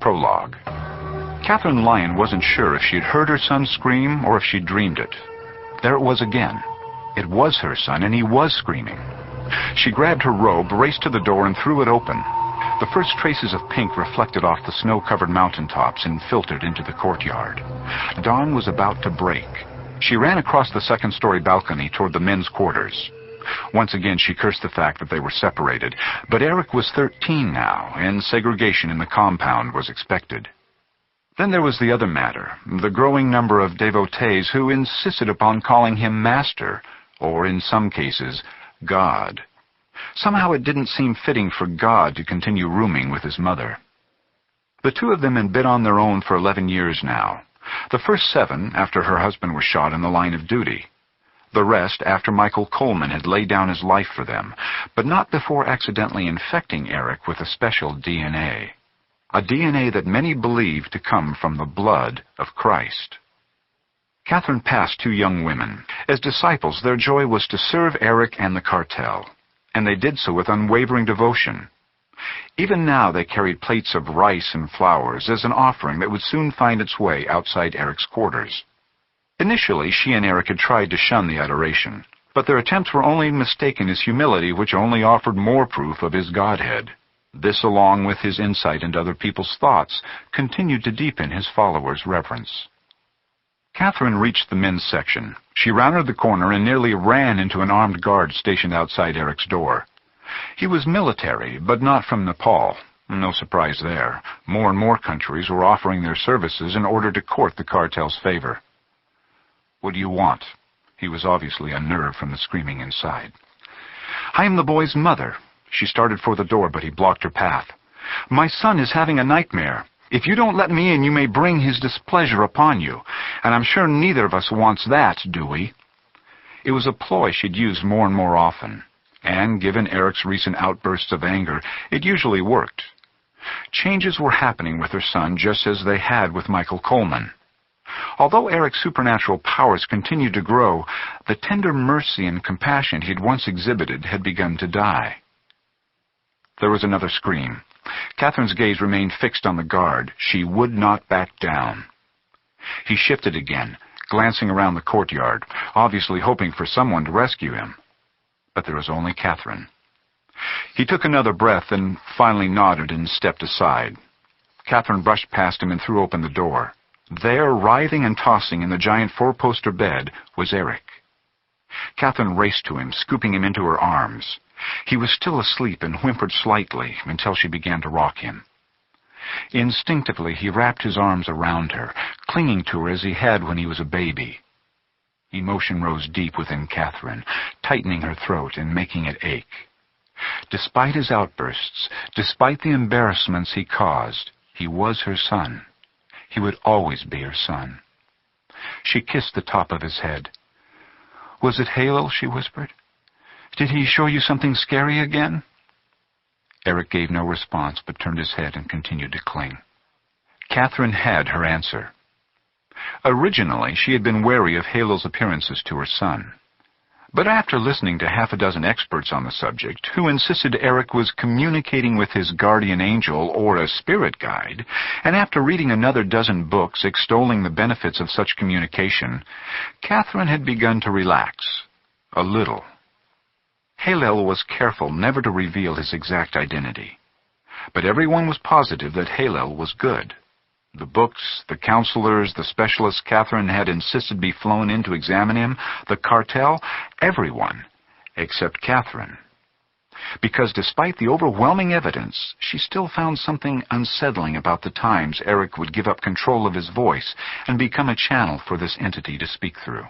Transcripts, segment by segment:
Prologue. Catherine Lyon wasn't sure if she'd heard her son scream or if she'd dreamed it. There it was again. It was her son, and he was screaming. She grabbed her robe, raced to the door, and threw it open. The first traces of pink reflected off the snow-covered mountaintops and filtered into the courtyard. Dawn was about to break. She ran across the second-story balcony toward the men's quarters. Once again, she cursed the fact that they were separated, but Eric was 13 now, and segregation in the compound was expected. Then there was the other matter, the growing number of devotees who insisted upon calling him Master, or in some cases, God. Somehow it didn't seem fitting for God to continue rooming with his mother. The two of them had been on their own for 11 years now. The first 7 after her husband was shot in the line of duty. The rest after Michael Coleman had laid down his life for them, but not before accidentally infecting Eric with a special DNA. A DNA that many believed to come from the blood of Christ. Catherine passed 2 young women. As disciples, their joy was to serve Eric and the cartel, and they did so with unwavering devotion. Even now they carried plates of rice and flowers as an offering that would soon find its way outside Eric's quarters. Initially, she and Eric had tried to shun the adoration, but their attempts were only mistaken as humility, which only offered more proof of his godhead. This, along with his insight into other people's thoughts, continued to deepen his followers' reverence. Catherine reached the men's section. She rounded the corner and nearly ran into an armed guard stationed outside Eric's door. He was military, but not from Nepal. No surprise there. More and more countries were offering their services in order to court the cartel's favor. "What do you want?" He was obviously unnerved from the screaming inside. "I am the boy's mother." She started for the door, but he blocked her path. "My son is having a nightmare. If you don't let me in, you may bring his displeasure upon you, and I'm sure neither of us wants that, do we?" It was a ploy she'd used more and more often, and given Eric's recent outbursts of anger, it usually worked. Changes were happening with her son just as they had with Michael Coleman. Although Eric's supernatural powers continued to grow, the tender mercy and compassion he'd once exhibited had begun to die. There was another scream. Catherine's gaze remained fixed on the guard. She would not back down. He shifted again, glancing around the courtyard, obviously hoping for someone to rescue him. But there was only Catherine. He took another breath and finally nodded and stepped aside. Catherine brushed past him and threw open the door. There, writhing and tossing in the giant 4-poster bed, was Eric. Catherine raced to him, scooping him into her arms. He was still asleep and whimpered slightly until she began to rock him. Instinctively, he wrapped his arms around her, clinging to her as he had when he was a baby. Emotion rose deep within Catherine, tightening her throat and making it ache. Despite his outbursts, despite the embarrassments he caused, he was her son. He would always be her son. She kissed the top of his head. "Was it Halo?" she whispered. "Did he show you something scary again?" Eric gave no response, but turned his head and continued to cling. Catherine had her answer. Originally, she had been wary of Halo's appearances to her son. But after listening to half a dozen experts on the subject, who insisted Eric was communicating with his guardian angel or a spirit guide, and after reading another dozen books extolling the benefits of such communication, Catherine had begun to relax. A little. Halel was careful never to reveal his exact identity. But everyone was positive that Halel was good. The books, the counselors, the specialists Catherine had insisted be flown in to examine him, the cartel, everyone, except Catherine. Because despite the overwhelming evidence, she still found something unsettling about the times Eric would give up control of his voice and become a channel for this entity to speak through.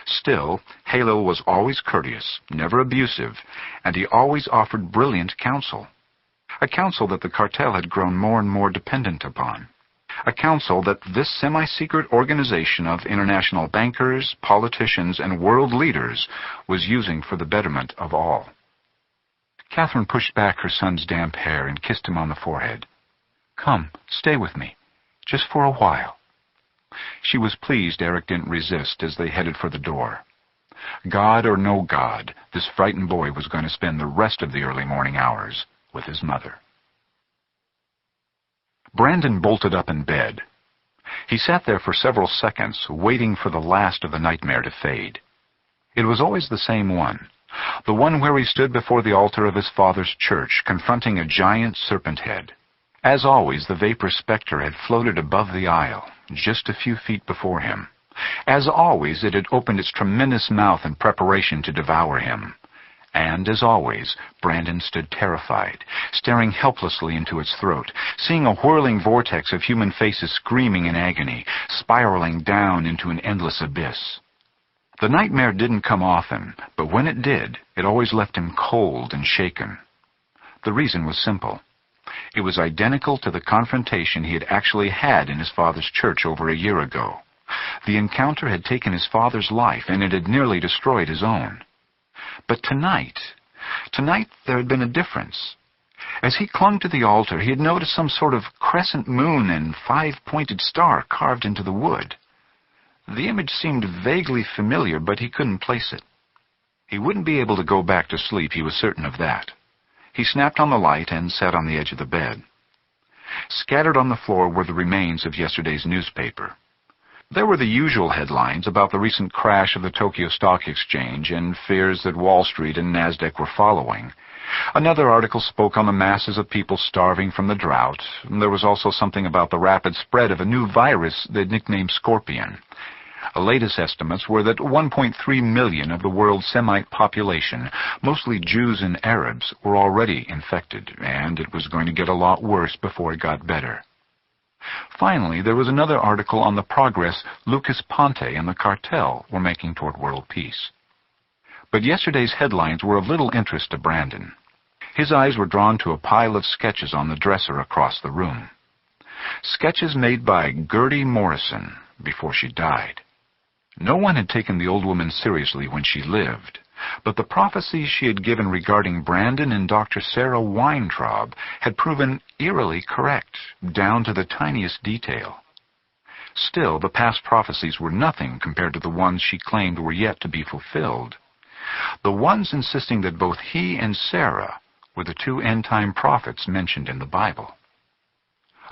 Still, Halo was always courteous, never abusive, and he always offered brilliant counsel. A counsel that the cartel had grown more and more dependent upon. A counsel that this semi-secret organization of international bankers, politicians, and world leaders was using for the betterment of all. Catherine pushed back her son's damp hair and kissed him on the forehead. "Come, stay with me, just for a while." She was pleased Eric didn't resist as they headed for the door. God or no God, this frightened boy was going to spend the rest of the early morning hours with his mother. Brandon bolted up in bed. He sat there for several seconds, waiting for the last of the nightmare to fade. It was always the same one, the one where he stood before the altar of his father's church, confronting a giant serpent head. As always, the vapor specter had floated above the aisle, just a few feet before him. As always, it had opened its tremendous mouth in preparation to devour him. And, as always, Brandon stood terrified, staring helplessly into its throat, seeing a whirling vortex of human faces screaming in agony, spiraling down into an endless abyss. The nightmare didn't come often, but when it did, it always left him cold and shaken. The reason was simple. It was identical to the confrontation he had actually had in his father's church over a year ago. The encounter had taken his father's life, and it had nearly destroyed his own. But tonight there had been a difference. As he clung to the altar, he had noticed some sort of crescent moon and five-pointed star carved into the wood. The image seemed vaguely familiar, but he couldn't place it. He wouldn't be able to go back to sleep, he was certain of that. He snapped on the light and sat on the edge of the bed. Scattered on the floor were the remains of yesterday's newspaper. There were the usual headlines about the recent crash of the Tokyo Stock Exchange and fears that Wall Street and Nasdaq were following. Another article spoke on the masses of people starving from the drought. There was also something about the rapid spread of a new virus they'd nicknamed Scorpion. Latest estimates were that 1.3 million of the world's Semite population, mostly Jews and Arabs, were already infected, and it was going to get a lot worse before it got better. Finally, there was another article on the progress Lucas Ponte and the cartel were making toward world peace. But yesterday's headlines were of little interest to Brandon. His eyes were drawn to a pile of sketches on the dresser across the room. Sketches made by Gertie Morrison before she died. No one had taken the old woman seriously when she lived, but the prophecies she had given regarding Brandon and Dr. Sarah Weintraub had proven eerily correct, down to the tiniest detail. Still, the past prophecies were nothing compared to the ones she claimed were yet to be fulfilled. The ones insisting that both he and Sarah were the two end-time prophets mentioned in the Bible.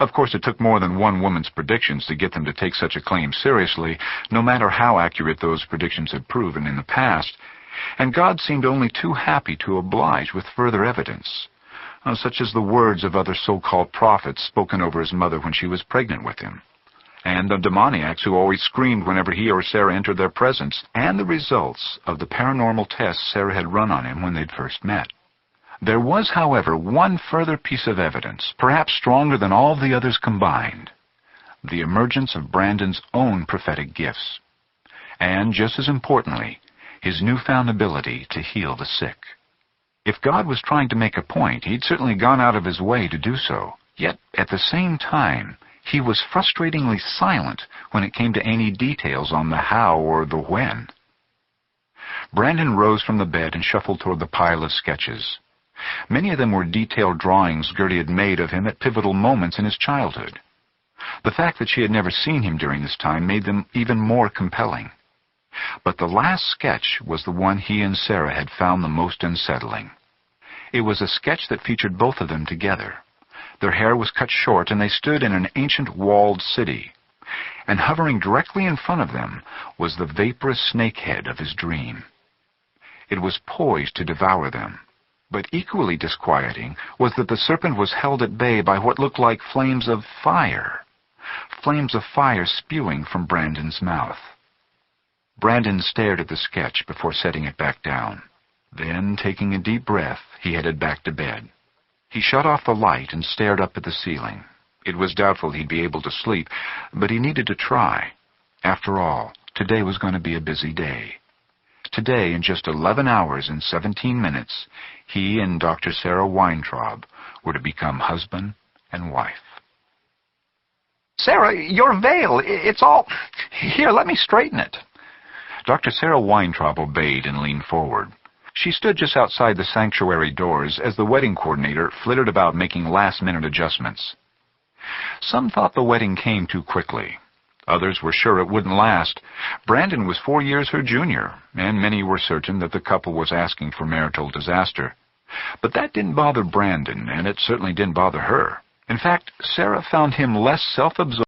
Of course, it took more than one woman's predictions to get them to take such a claim seriously, no matter how accurate those predictions had proven in the past, and God seemed only too happy to oblige with further evidence, such as the words of other so-called prophets spoken over his mother when she was pregnant with him, and the demoniacs who always screamed whenever he or Sarah entered their presence, and the results of the paranormal tests Sarah had run on him when they'd first met. There was, however, one further piece of evidence, perhaps stronger than all the others combined: the emergence of Brandon's own prophetic gifts, and, just as importantly, his newfound ability to heal the sick. If God was trying to make a point, he'd certainly gone out of his way to do so. Yet, at the same time, he was frustratingly silent when it came to any details on the how or the when. Brandon rose from the bed and shuffled toward the pile of sketches. Many of them were detailed drawings Gertie had made of him at pivotal moments in his childhood. The fact that she had never seen him during this time made them even more compelling. But the last sketch was the one he and Sarah had found the most unsettling. It was a sketch that featured both of them together. Their hair was cut short, and they stood in an ancient walled city. And hovering directly in front of them was the vaporous snakehead of his dream. It was poised to devour them. But equally disquieting was that the serpent was held at bay by what looked like flames of fire spewing from Brandon's mouth. Brandon stared at the sketch before setting it back down. Then, taking a deep breath, he headed back to bed. He shut off the light and stared up at the ceiling. It was doubtful he'd be able to sleep, but he needed to try. After all, today was going to be a busy day. Today, in just 11 hours and 17 minutes, he and Dr. Sarah Weintraub were to become husband and wife. Sarah, your veil, it's all... Here, let me straighten it. Dr. Sarah Weintraub obeyed and leaned forward. She stood just outside the sanctuary doors as the wedding coordinator flitted about making last-minute adjustments. Some thought the wedding came too quickly. Others were sure it wouldn't last. Brandon was 4 years her junior, and many were certain that the couple was asking for marital disaster. But that didn't bother Brandon, and it certainly didn't bother her. In fact, Sarah found him less self-absorbed